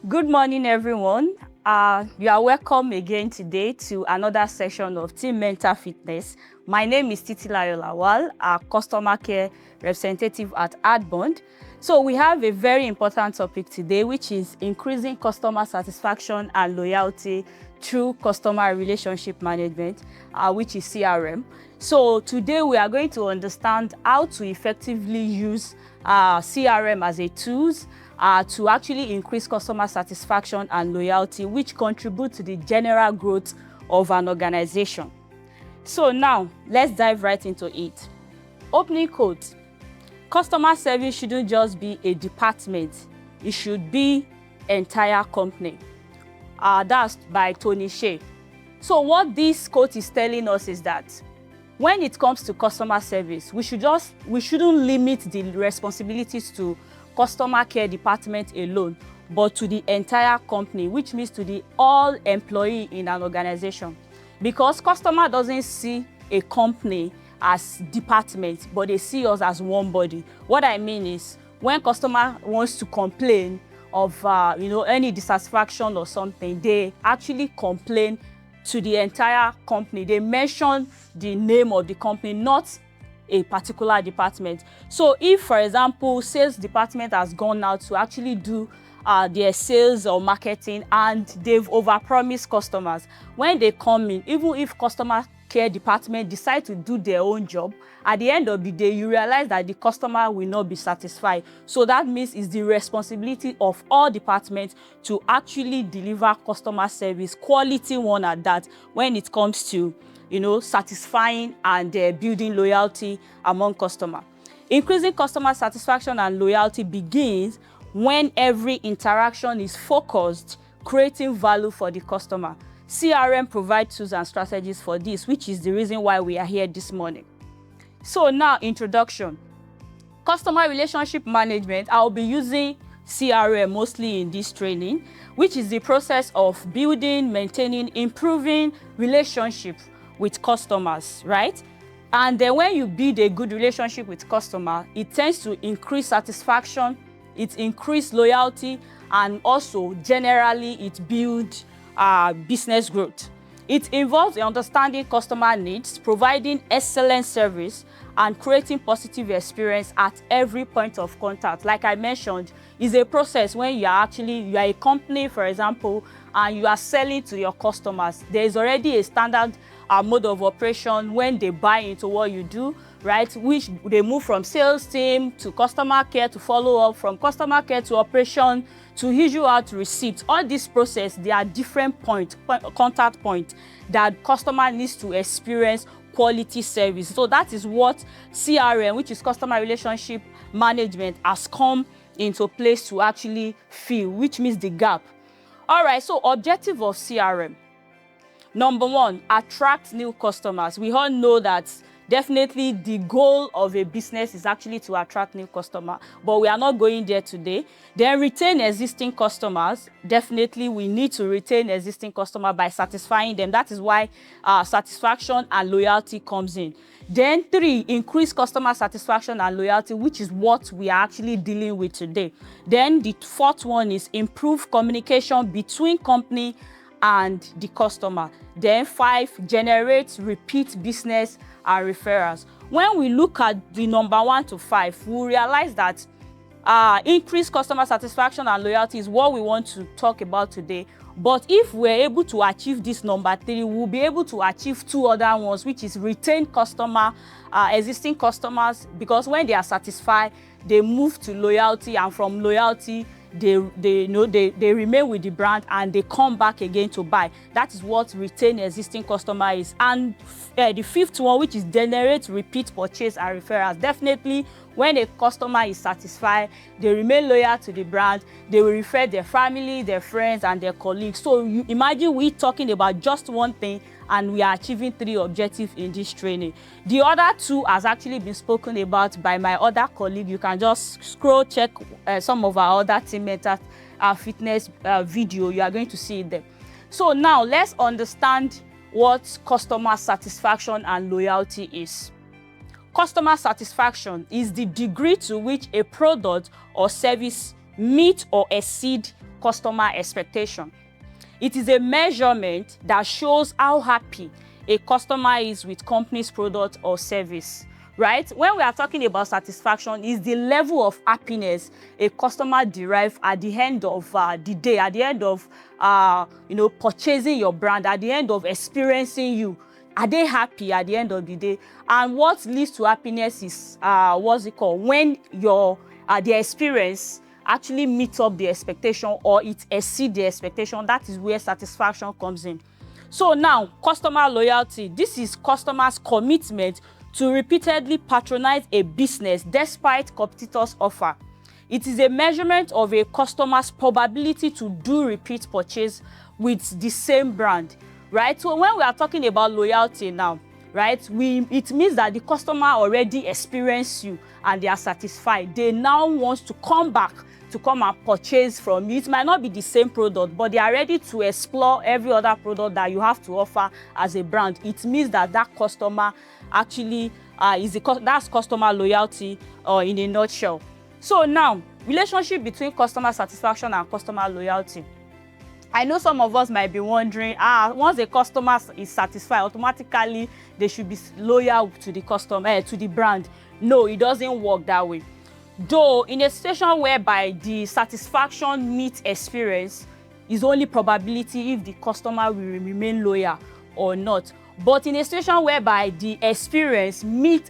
Good morning, everyone. You are welcome again today to another session of Team Mental Fitness. My name is Titi Lawal, a customer care representative at Adbond. So we have a very important topic today, which is increasing customer satisfaction and loyalty through customer relationship management, which is CRM. So today we are going to understand how to effectively use CRM as a tool to actually increase customer satisfaction and loyalty, which contribute to the general growth of an organization. So now, let's dive right into it. Opening quote: customer service shouldn't just be a department, it should be entire company. That's by Tony Shea. So what this quote is telling us is that when it comes to customer service, we shouldn't limit the responsibilities to customer care department alone, but to the entire company, which means to the all employee in an organization. Because customer doesn't see a company as department, but they see us as one body. What I mean is, when customer wants to complain of any dissatisfaction or something, they actually complain to the entire company. They mention the name of the company, not a particular department. So if, for example, sales department has gone out to actually do their sales or marketing and they've overpromised customers, when they come in, even if customer care department decide to do their own job, at the end of the day, you realize that the customer will not be satisfied. So that means it's the responsibility of all departments to actually deliver customer service, quality one at that, when it comes to satisfying and building loyalty among customers. Increasing customer satisfaction and loyalty begins when every interaction is focused, creating value for the customer. CRM provides tools and strategies for this, which is the reason why we are here this morning. So now, introduction. Customer relationship management. I'll be using CRM mostly in this training, which is the process of building, maintaining, improving relationship with customers, right? And then when you build a good relationship with customer, it tends to increase satisfaction, it increase loyalty, and also generally it builds business growth. It involves understanding customer needs, providing excellent service, and creating positive experience at every point of contact. Like I mentioned, it's a process when you are a company, for example, and you are selling to your customers. There is already a standard mode of operation when they buy into what you do, right? Which they move from sales team to customer care to follow up, from customer care to operation to issue out receipts. All this process, there are different contact points that customer needs to experience quality service. So that is what CRM, which is customer relationship management, has come into place to actually fill, which means the gap. All right, so objective of CRM. Number one, attract new customers. We all know that definitely the goal of a business is actually to attract new customers, but we are not going there today. Then retain existing customers. Definitely we need to retain existing customers by satisfying them. That is why satisfaction and loyalty comes in. Then 3, increase customer satisfaction and loyalty, which is what we are actually dealing with today. Then the 4th one is improve communication between company and the customer. Then 5, generate repeat business and referrals. When we look at the number 1 to 5, we realize that increased customer satisfaction and loyalty is what we want to talk about today. But if we're able to achieve this number 3, we'll be able to achieve 2 other ones, which is retain existing customers, because when they are satisfied, they move to loyalty, and from loyalty, they remain with the brand and they come back again to buy. That is what retain existing customer is. And the 5th one, which is generate repeat purchase and referrals. Definitely when a customer is satisfied, they remain loyal to the brand, they will refer their family, their friends, and their colleagues. So you imagine we talking about just one thing and we are achieving 3 objectives in this training. The other 2 has actually been spoken about by my other colleague. You can just scroll, check some of our other team mental fitness video. You are going to see it there. So now let's understand what customer satisfaction and loyalty is. Customer satisfaction is the degree to which a product or service meet or exceed customer expectation. It is a measurement that shows how happy a customer is with company's product or service, right? When we are talking about satisfaction, is the level of happiness a customer derives at the end of the day, at the end of purchasing your brand, at the end of experiencing you. Are they happy at the end of the day? And what leads to happiness is when the experience actually meets up the expectation or it exceeds the expectation. That is where satisfaction comes in. So now, customer loyalty. This is customers' commitment to repeatedly patronize a business despite competitors' offer. It is a measurement of a customer's probability to do repeat purchase with the same brand, right? So when we are talking about loyalty now, right, it means that the customer already experienced you and they are satisfied. They now want to come back to come and purchase from you. It might not be the same product, but they are ready to explore every other product that you have to offer as a brand. It means that that customer actually that's customer loyalty in a nutshell. So now, relationship between customer satisfaction and customer loyalty. I know some of us might be wondering, once a customer is satisfied, automatically they should be loyal to the customer, to the brand. No, it doesn't work that way. Though in a situation whereby the satisfaction meets experience, is only probability if the customer will remain loyal or not. But in a situation whereby the experience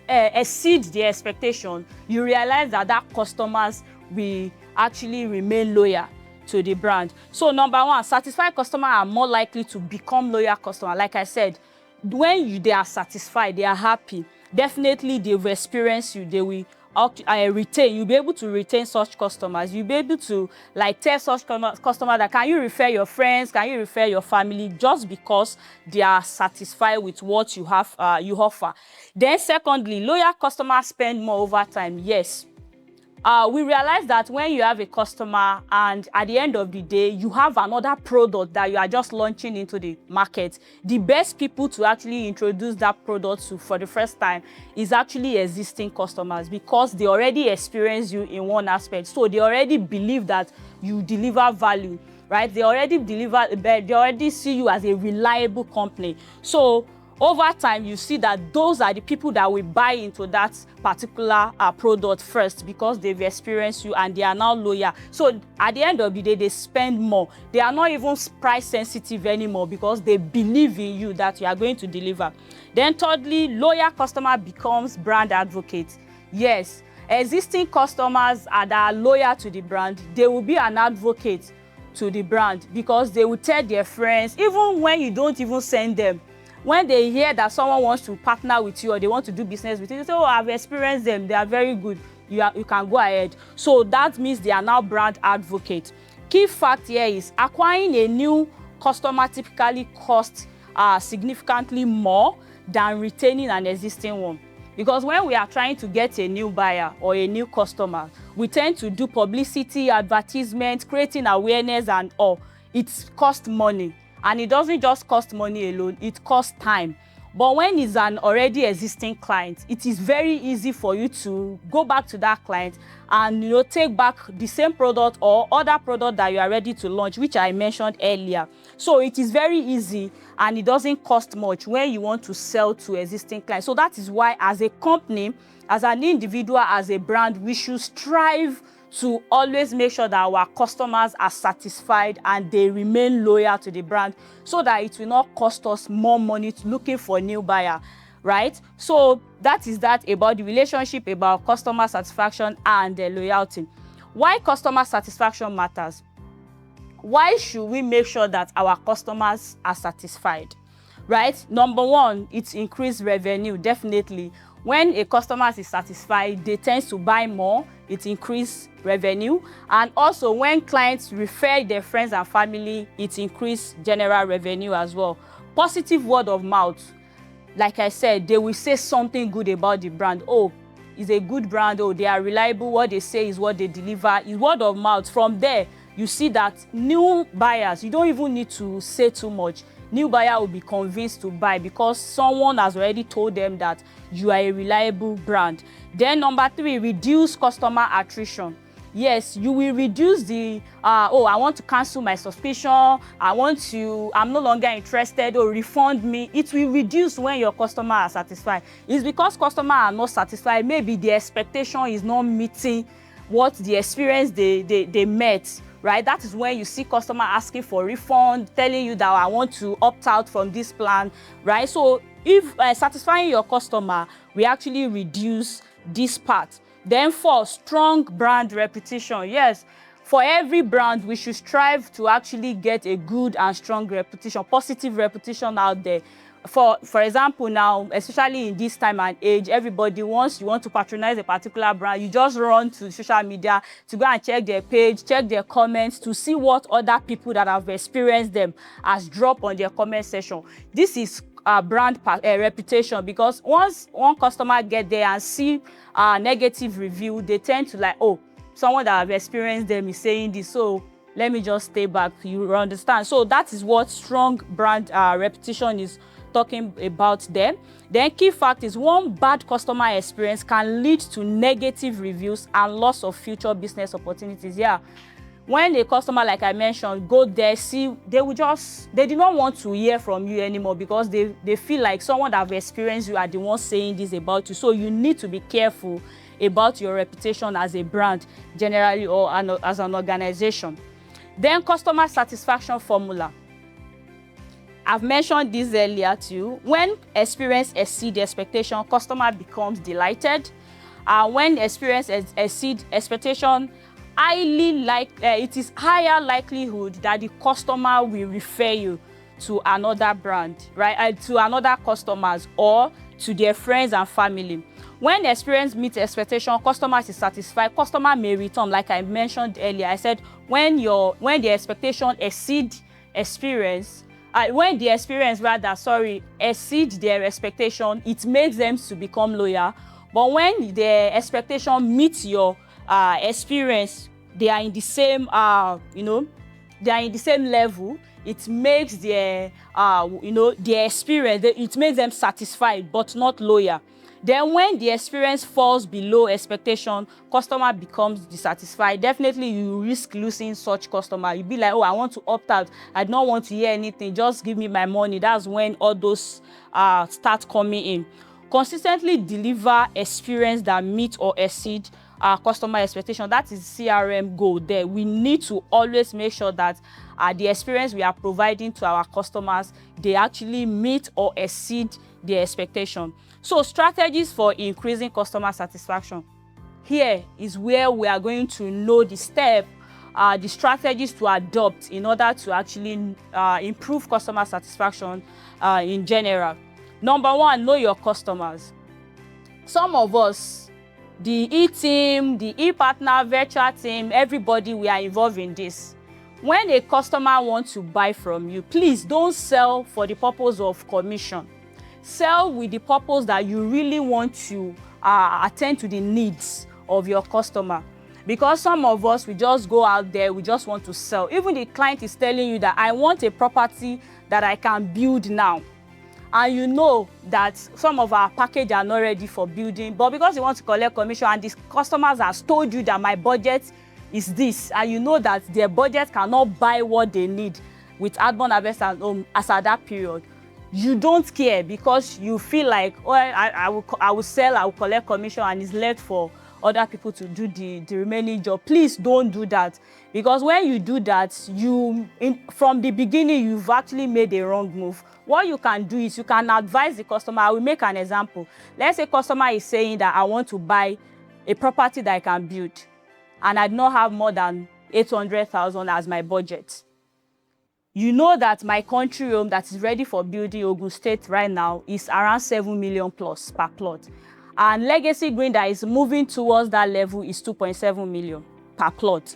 exceeds the expectation, you realize that customers will actually remain loyal to the brand. So number one, satisfied customers are more likely to become loyal customers. Like I said, when they are satisfied, they are happy, definitely they've experienced you, they will retain. You'll be able to retain such customers. You'll be able to tell such customers that can you refer your friends, can you refer your family, just because they are satisfied with what you have you offer. Then secondly, loyal customers spend more over time. Yes. We realize that when you have a customer and at the end of the day, you have another product that you are just launching into the market, the best people to actually introduce that product to for the first time is actually existing customers, because they already experience you in one aspect. So they already believe that you deliver value, right? They already see you as a reliable company. So over time, you see that those are the people that will buy into that particular product first, because they've experienced you and they are now loyal. So at the end of the day, they spend more. They are not even price sensitive anymore because they believe in you that you are going to deliver. Then thirdly, loyal customer becomes brand advocate. Yes, existing customers that are loyal to the brand, they will be an advocate to the brand, because they will tell their friends, even when you don't even send them. When they hear that someone wants to partner with you or they want to do business with you, they say, oh, I've experienced them, they are very good, you can go ahead. So that means they are now brand advocates. Key fact here is acquiring a new customer typically costs significantly more than retaining an existing one. Because when we are trying to get a new buyer or a new customer, we tend to do publicity, advertisement, creating awareness and all. It costs money. And it doesn't just cost money alone, it costs time. But when it's an already existing client, it is very easy for you to go back to that client and take back the same product or other product that you are ready to launch, which I mentioned earlier. So it is very easy and it doesn't cost much when you want to sell to existing clients. So that is why, as a company, as an individual, as a brand, we should strive to always make sure that our customers are satisfied and they remain loyal to the brand, so that it will not cost us more money looking for a new buyer, right? So that is that about the relationship about customer satisfaction and loyalty. Why customer satisfaction matters? Why should we make sure that our customers are satisfied, right? Number one, it's increased revenue, definitely. When a customer is satisfied, they tend to buy more, it increases revenue. And also when clients refer their friends and family, it increases general revenue as well. Positive word of mouth. Like I said, they will say something good about the brand. Oh, it's a good brand. Oh, they are reliable. What they say is what they deliver. It's word of mouth. From there, you see that new buyers, you don't even need to say too much. New buyer will be convinced to buy because someone has already told them that you are a reliable brand. Then number three, reduce customer attrition. yes, you will reduce the, oh, I want to cancel my subscription, I'm no longer interested, or refund me. It will reduce when your customer are satisfied. It's because customers are not satisfied, maybe the expectation is not meeting what the experience they met, right? That is when you see customer asking for refund, telling you that I want to opt out from this plan, right? So if satisfying your customer, we actually reduce this part. Then for strong brand reputation, yes, for every brand, we should strive to actually get a good and strong reputation, positive reputation out there. For example, now, especially in this time and age, everybody, once you want to patronize a particular brand, you just run to social media to go and check their page, check their comments, to see what other people that have experienced them has dropped on their comment section. This is brand reputation, because once one customer get there and see a negative review, they tend to like, oh, someone that have experienced them is saying this, so let me just stay back. You understand? So that is what strong brand reputation is talking about there. Then key fact is, one bad customer experience can lead to negative reviews and loss of future business opportunities. Yeah, when a customer, like I mentioned, go there, see, they do not want to hear from you anymore, because they feel like someone that have experienced you are the one saying this about you. So you need to be careful about your reputation as a brand generally, or as an organization. Then customer satisfaction formula. I've mentioned this earlier too. When experience exceeds expectation, customer becomes delighted. When experience exceeds expectation, it is higher likelihood that the customer will refer you to another brand, right? To another customers, or to their friends and family. When experience meets expectation, customers is satisfied, customer may return. Like I mentioned earlier, I said when the expectation exceeds experience, when the experience exceeds their expectation, it makes them to become loyal. But when the expectation meets your experience, they are in the same they are in the same level, it makes their their experience, it makes them satisfied but not loyal. Then when the experience falls below expectation, customer becomes dissatisfied. Definitely you risk losing such customer. You be like, oh, I want to opt out, I don't want to hear anything, just give me my money. That's when all those start coming in. Consistently deliver experience that meet or exceed customer expectation. That is CRM goal there. We need to always make sure that the experience we are providing to our customers, they actually meet or exceed their expectation. So strategies for increasing customer satisfaction. Here is where we are going to know the strategies to adopt in order to actually improve customer satisfaction in general. Number one, know your customers. Some of us, the e-team, the e-partner, virtual team, everybody, we are involved in this. When a customer wants to buy from you, please don't sell for the purpose of commission. Sell with the purpose that you really want to attend to the needs of your customer. Because some of us, we just go out there, we just want to sell. Even the client is telling you that I want a property that I can build now. And you know that some of our package are not ready for building, but because you want to collect commission and the customers has told you that my budget is this, and you know that their budget cannot buy what they need with Adbond Harvest and Homes as at that period, you don't care, because you feel like, oh, I will sell, I will collect commission, and it's left for other people to do the remaining job. Please don't do that, because when you do that, from the beginning, you've actually made a wrong move. What you can do is you can advise the customer. I will make an example. Let's say customer is saying that I want to buy a property that I can build, and I do not have more than 800,000 as my budget. You know that my country home that is ready for building, Ogun State right now, is around 7 million plus per plot. And Legacy Green that is moving towards that level is 2.7 million per plot.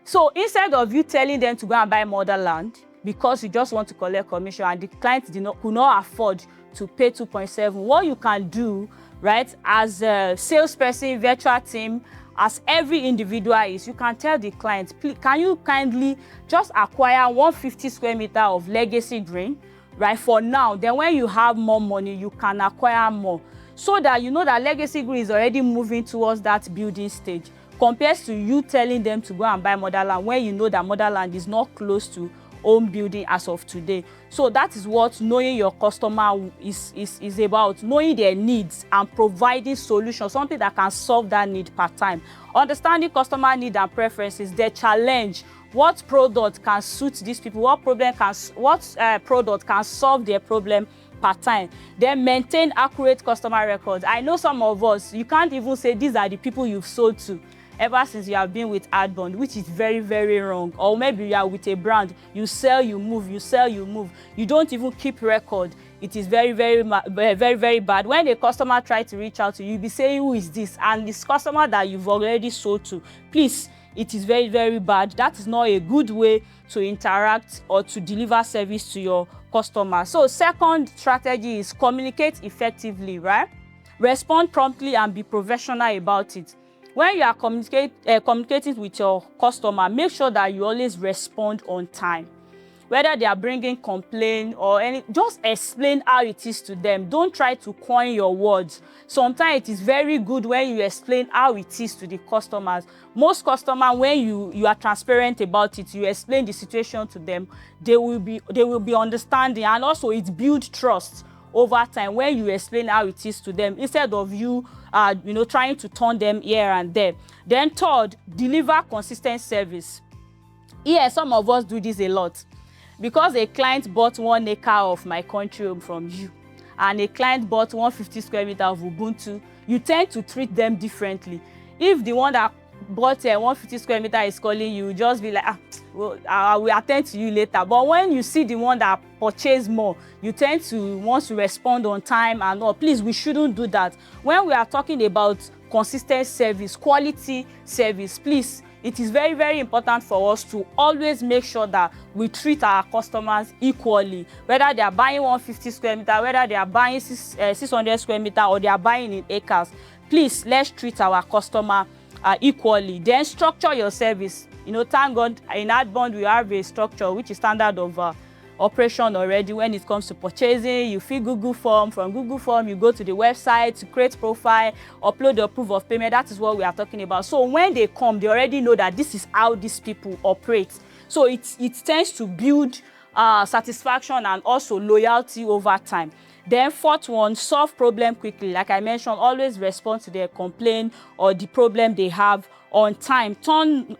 So instead of you telling them to go and buy more land because you just want to collect commission and the client could not afford to pay 2.7, what you can do, right, as a salesperson, virtual team, as every individual is, you can tell the client, please, can you kindly just acquire 150 square meter of Legacy Green, right, for now. Then when you have more money, you can acquire more, so that you know that Legacy Green is already moving towards that building stage. compared to you telling them to go and buy motherland when you know that motherland is not close to home building as of today. So that is what knowing your customer is about, knowing their needs and providing solutions, something that can solve that need per time. Understanding customer need and preferences, their challenge, what product can suit these people, what product can solve their problem per time. Then maintain accurate customer records. I know some of us, you can't even say these are the people you've sold to ever since you have been with Adbond, which is very, very wrong. Or maybe you are with a brand, you sell, you move, you sell, you move. You don't even keep record. It is very, very, very, very bad. When a customer tries to reach out to you, you'll be saying, who is this? And this customer that you've already sold to, please, it is very, very bad. That is not a good way to interact or to deliver service to your customer. So second strategy is communicate effectively, right? Respond promptly and be professional about it. When you are communicating with your customer, make sure that you always respond on time. Whether they are bringing complaint or just explain how it is to them. Don't try to coin your words. Sometimes it is very good when you explain how it is to the customers. Most customers, when you are transparent about it, you explain the situation to them, they will be understanding, and also it builds trust over time when you explain how it is to them, instead of you trying to turn them here and there. Then third, deliver consistent service. Here, some of us do this a lot. Because a client bought 1 acre of my country home from you, and a client bought 150 square meter of Ubuntu, you tend to treat them differently. If the one that bought 150 square meter is calling you, just be like, well, I will attend to you later. But when you see the one that purchased more, you tend to want to respond on time and all. Please, we shouldn't do that. When we are talking about consistent service, quality service, please, it is very, very important for us to always make sure that we treat our customers equally. Whether they are buying 150 square meter, whether they are buying 600 square meter, or they are buying in acres, please, let's treat our customer equally. Then structure your service. Thank God in Adbond we have a structure which is standard of operation already. When it comes to purchasing, you fill Google form. From Google form, you go to the website to create profile, upload your proof of payment. That is what we are talking about. So when they come, they already know that this is how these people operate. So it tends to build satisfaction and also loyalty over time. Then fourth one, solve problem quickly. Like I mentioned, always respond to their complaint or the problem they have on time. Turn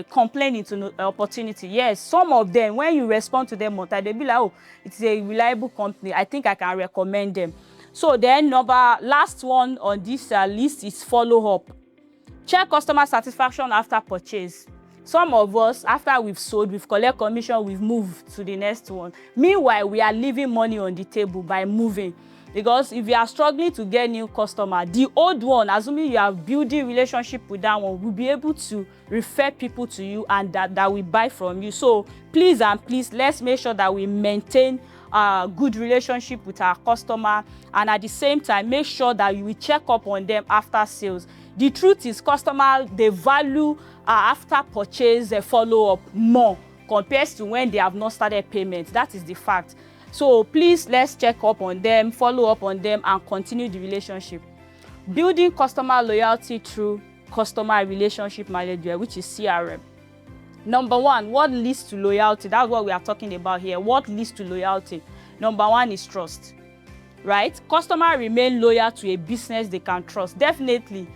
complaint into an opportunity. Yes, some of them, when you respond to them on time, they'll be like, oh, it's a reliable company, I think I can recommend them. So then last one on this list is follow up. Check customer satisfaction after purchase. Some of us, after we've sold, we've collected commission, we've moved to the next one. Meanwhile, we are leaving money on the table by moving. Because if you are struggling to get new customer, the old one, assuming you are building relationship with that one, will be able to refer people to you and that will buy from you. So please and please, let's make sure that we maintain a good relationship with our customer, and at the same time, make sure that you will check up on them after sales. The truth is, customers, they value after purchase follow-up more compared to when they have not started payment. That is the fact. So please, let's check up on them, follow up on them, and continue the relationship. Building customer loyalty through customer relationship management, which is CRM. Number one, what leads to loyalty? That's what we are talking about here. What leads to loyalty? Number one is trust, right? Customers remain loyal to a business they can trust. Definitely.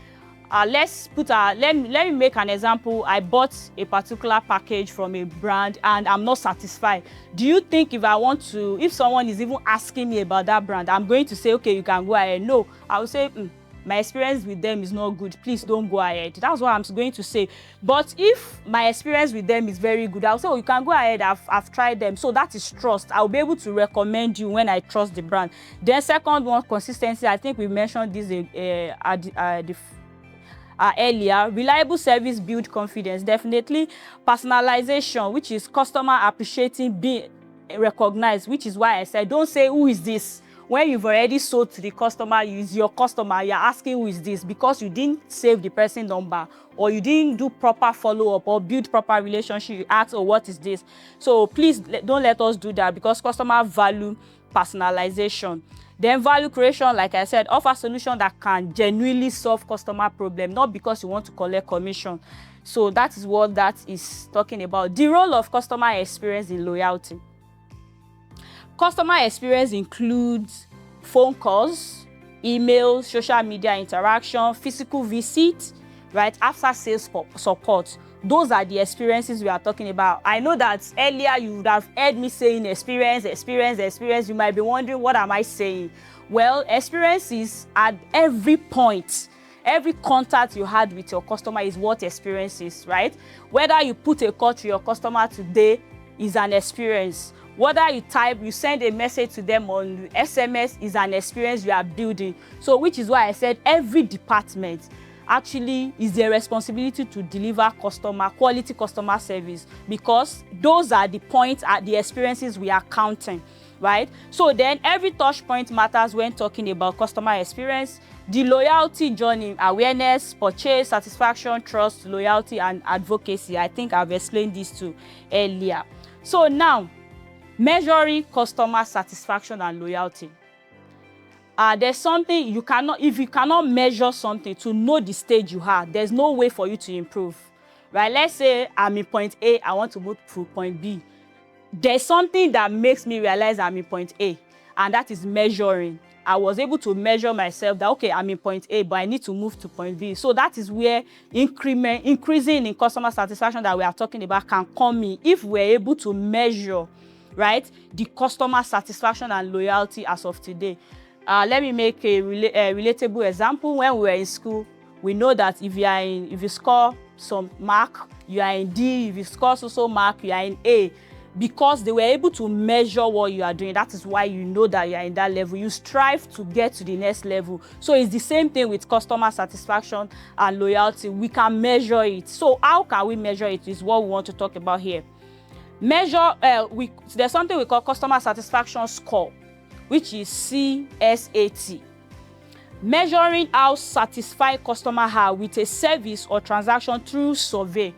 Let me make an example. I bought a particular package from a brand and I'm not satisfied. Do you think if someone is even asking me about that brand, I'm going to say, okay, you can go ahead? No, I will say, my experience with them is not good, please don't go ahead. That's what I'm going to say. But if my experience with them is very good, I'll say, oh, you can go ahead, I've tried them. So that is trust. I'll be able to recommend you when I trust the brand. Then second one, consistency. I think we mentioned this earlier. Reliable service build confidence. Definitely. Personalization, which is customer appreciating being recognized, which is why I said don't say who is this when you've already sold to the customer, is your customer, you're asking who is this, because you didn't save the person number, or you didn't do proper follow-up or build proper relationship. You ask, oh, what is this? So please don't let us do that, because customer value personalization. Then value creation, like I said, offer solution that can genuinely solve customer problem, not because you want to collect commission. So that is what that is talking about. The role of customer experience in loyalty. Customer experience includes phone calls, emails, social media interaction, physical visits, right? After sales support. Those are the experiences we are talking about. I know that earlier you would have heard me saying experience. You might be wondering, what am I saying? Well, experience is at every point. Every contact you had with your customer is what experience is, right? Whether you put a call to your customer today is an experience. Whether you send a message to them on SMS is an experience you are building. So which is why I said every department actually is their responsibility to deliver quality customer service, because those are the points, are the experiences we are counting, right? So then every touch point matters when talking about customer experience. The loyalty journey: awareness, purchase, satisfaction, trust, loyalty, and advocacy. I think I've explained these two earlier. So now, measuring customer satisfaction and loyalty. There's something you cannot, if you cannot measure something to know the stage you are, there's no way for you to improve, right? Let's say I'm in point A, I want to move to point B. There's something that makes me realize I'm in point A, and that is measuring. I was able to measure myself that, okay, I'm in point A, but I need to move to point B. So that is where increasing in customer satisfaction that we are talking about can come in, if we're able to measure, right, the customer satisfaction and loyalty as of today. Let me make a relatable example. When we were in school, we know that if you score some mark, you are in D. If you score so mark, you are in A. Because they were able to measure what you are doing. That is why you know that you are in that level. You strive to get to the next level. So it's the same thing with customer satisfaction and loyalty. We can measure it. So how can we measure it is what we want to talk about here. There's something we call customer satisfaction score, which is CSAT. Measuring how satisfied customers are with a service or transaction through survey.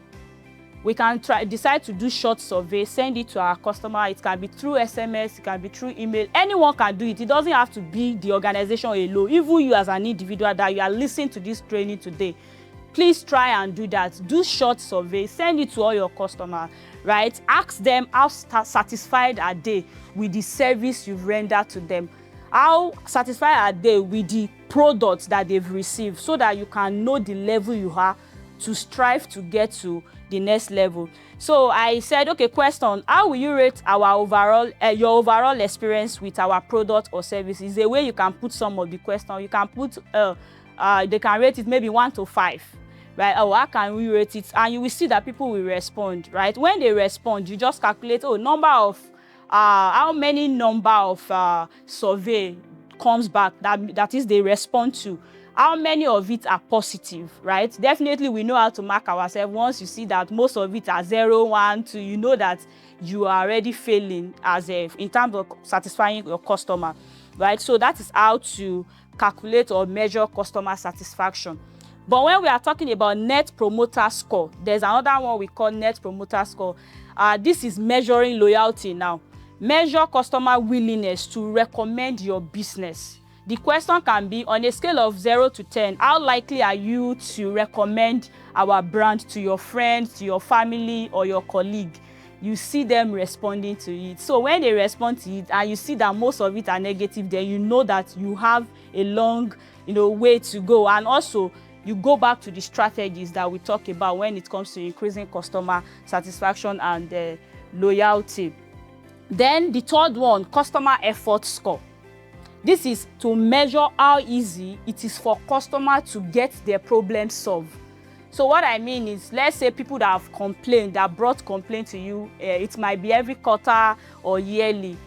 We can decide to do short survey, send it to our customer. It can be through SMS, it can be through email. Anyone can do it. It doesn't have to be the organization alone. Even you as an individual that you are listening to this training today, please try and do that. Do short survey, send it to all your customers, right? Ask them how satisfied are they with the service you've rendered to them. How satisfied are they with the products that they've received, so that you can know the level you are to strive to get to the next level. So I said, okay, question: how will you rate our your overall experience with our product or service? Is a way you can put some of the questions. You can put they can rate it maybe 1 to 5, right? Oh, how can we rate it? And you will see that people will respond, right? When they respond, you just calculate, how many number of survey comes back, that is they respond to. How many of it are positive, right? Definitely we know how to mark ourselves. Once you see that most of it are 0, 1, 2, you know that you are already failing in terms of satisfying your customer, right? So that is how to calculate or measure customer satisfaction. But when we are talking about net promoter score, there's another one we call net promoter score. This is measuring loyalty now. Measure customer willingness to recommend your business. The question can be, on a scale of 0 to 10, how likely are you to recommend our brand to your friends, to your family, or your colleague? You see them responding to it. So when they respond to it and you see that most of it are negative, then you know that you have a long, way to go. And also, you go back to the strategies that we talk about when it comes to increasing customer satisfaction and loyalty. Then the third one, customer effort score. This is to measure how easy it is for customers to get their problem solved. So what I mean is, let's say people that have complained, that brought complaint to you, it might be every quarter or yearly.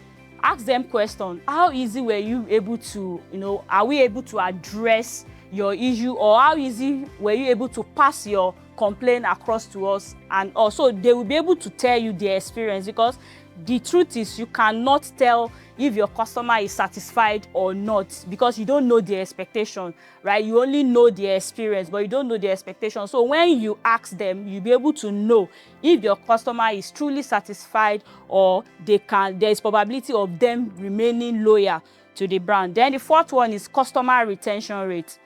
Ask them question: how easy were you able to, are we able to address your issue, or how easy were you able to pass your complain across to us, and also they will be able to tell you their experience, because the truth is you cannot tell if your customer is satisfied or not, because you don't know their expectation, right? You only know their experience, but you don't know their expectation. So when you ask them, you'll be able to know if your customer is truly satisfied, or there is probability of them remaining loyal to the brand. Then the fourth one is customer retention rate.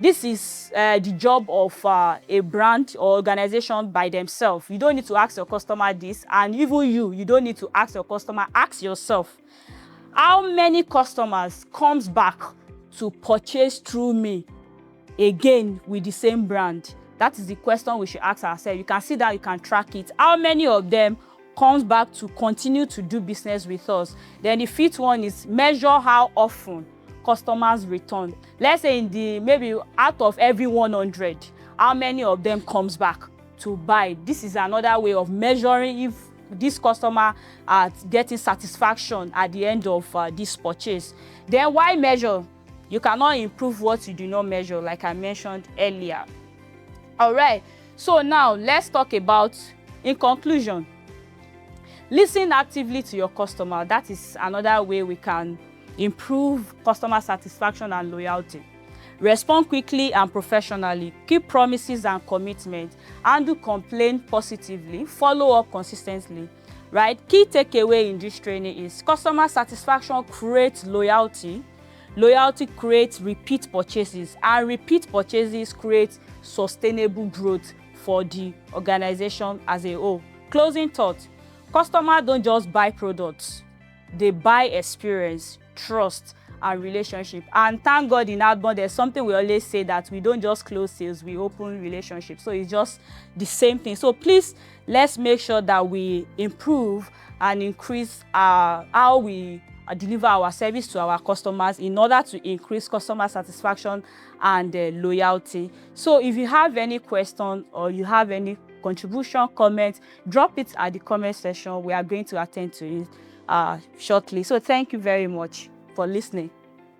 This is the job of a brand or organization by themselves. You don't need to ask your customer this, and even you don't need to ask your customer. Ask yourself, how many customers comes back to purchase through me again with the same brand? That is the question we should ask ourselves. You can see that, you can track it. How many of them comes back to continue to do business with us? Then the fifth one is measure how often customers return. Let's say maybe out of every 100, how many of them comes back to buy? This is another way of measuring if this customer are getting satisfaction at the end of this purchase. Then why measure? You cannot improve what you do not measure, like I mentioned earlier. All right, so now let's talk about, in conclusion, listen actively to your customer. That is another way we can improve customer satisfaction and loyalty. Respond quickly and professionally. Keep promises and commitments. Handle complaint positively. Follow up consistently. Right? Key takeaway in this training is customer satisfaction creates loyalty. Loyalty creates repeat purchases, and repeat purchases create sustainable growth for the organization as a whole. Closing thought: customers don't just buy products, they buy experience, trust, and relationship. And thank God in Adbond, there's something we always say, that we don't just close sales, we open relationships. So it's just the same thing. So please, let's make sure that we improve and increase how we deliver our service to our customers, in order to increase customer satisfaction and loyalty. So if you have any question, or you have any contribution, comment, drop it at the comment section. We are going to attend to it shortly. So thank you very much for listening.